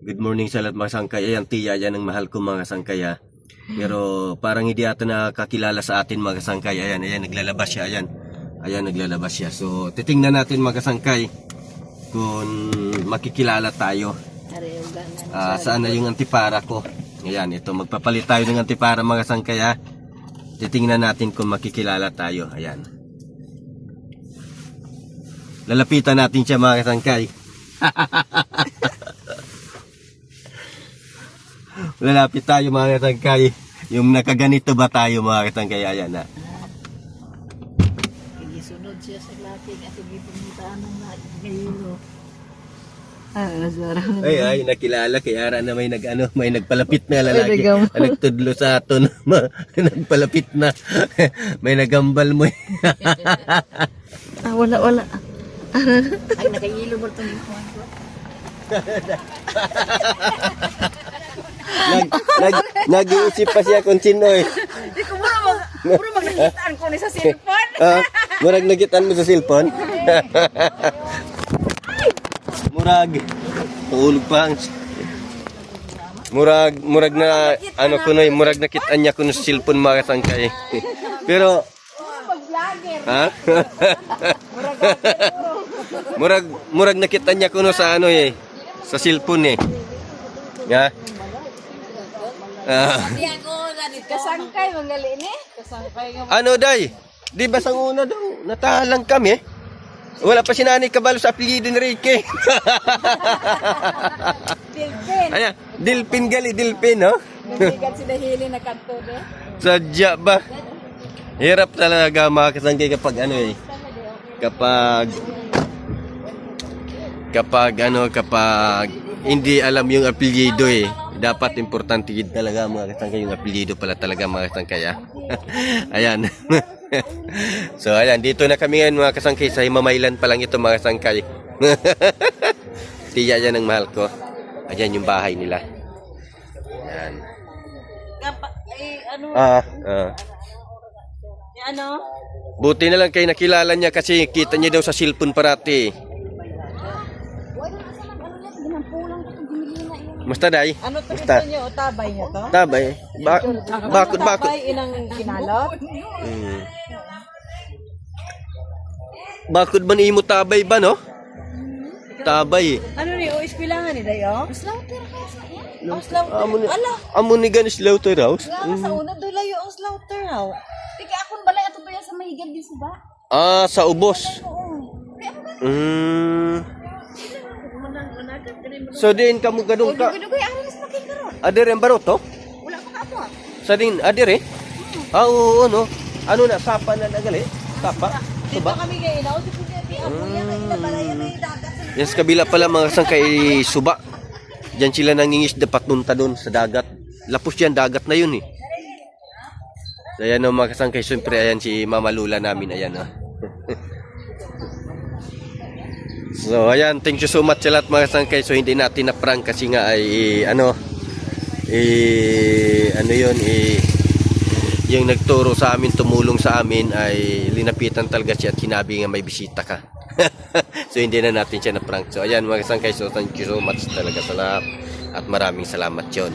Good morning sa lahat mga sangkay. Ayan, tiya yan ang mahal ko mga sangkay ha. Pero parang hindi ata nakakilala sa atin mga sangkay. Ayan, naglalabas siya. Ayan, naglalabas siya. So, titingnan natin mga sangkay kung makikilala tayo. Saan na yung antipara ko. Ayan, ito. Magpapalit tayo ng antipara mga sangkay ha. Titingnan natin kung makikilala tayo. Ayan. Lalapitan natin siya mga sangkay. Lalapit tayo mga katangkay. Yung nakaganito ba tayo mga katangkay? Ayan na. Igisunod siya sa laking at igipuntaan ng nagayilo. Ay, nakilala kay Ara na may nagpalapit na lalaki. Nagtudlo sa aton. Nagpalapit na. May nagambal mo. Wala. Ay, nagayilo mo itong ikuhan ko. Nag-iisip pa siya kung sino eh. Di ko mura magnagitaan ko ni sa cellphone. Murag nagitan mo sa cellphone? Murag. Tulog pa. Murag na ano ko noy, murag nakitaan niya ko sa cellphone mga katangkay. Pero ha? murag nakita niya ko sa ano eh, sa cellphone eh. Nga. Kasangkay manggali ni. Kasangkay nga. Ano day? Di ba sang una daw natalang kami? Wala pa si Nanay Kabalo sa apelyido ni Ricky. Dilpin. Ayan, Dilpin gali, Dilpin, no? Nagigan si Dahili na kanto de. Sadya ba? Hirap talaga mga kasangkay kapag ano eh. Kapag hindi alam yung apelyido eh. Dapat importante yun talaga mga kasangkay yung apelyido pala talaga mga kasangkay. Ayan. So ayan, dito na kami ngayon mga kasangkay. Sa Himamaylan pa lang ito mga kasangkay. Tiya yan ang mahal ko. Ayan yung bahay nila. Ayan. Ano? Buti na lang kayo nakilala niya kasi kita niya daw sa cellphone parati. Musta day? Ano to Musta? niyo? Tabay niyo to? Tabay. Bakit? Tabay inang kinalot? Bakit ba ni mo tabay ba no? Tabay. Ano ni o iskwilangan ni dayo? Slaughter house. Ang slaughter. Amo ni gan slaughter house. Sa una do layo ang slaughter house. Tika akon balay ato ba sa mahigad di suba? Sa ubos. So din kamo gadong ka. Dugay ang mas makikaron. Ader ang baroto? Wala pa ka ato. Sa din ader eh? Oo no. Ano na sapa na nagali? Sapa? Dito kami kay inaw di punya di ako yan ila balay may dagat. Yes, kabila pala mga sangkay suba. Diyan sila nangingisda patunta doon sa dagat. Lapos yan, dagat na yun eh. So ayan o mga kasangkay, siyempre ayan si Mama Lula namin, ayan o. So ayan, thank you so much sa lahat mga kasangkay. So hindi natin na-prank kasi nga ay yung nagturo sa amin, tumulong sa amin ay linapitan talaga siya at sinabi nga may bisita ka. So hindi na natin siya na-prank. So ayan mga kasangkay, so thank you so much talaga sa lahat at maraming salamat yun.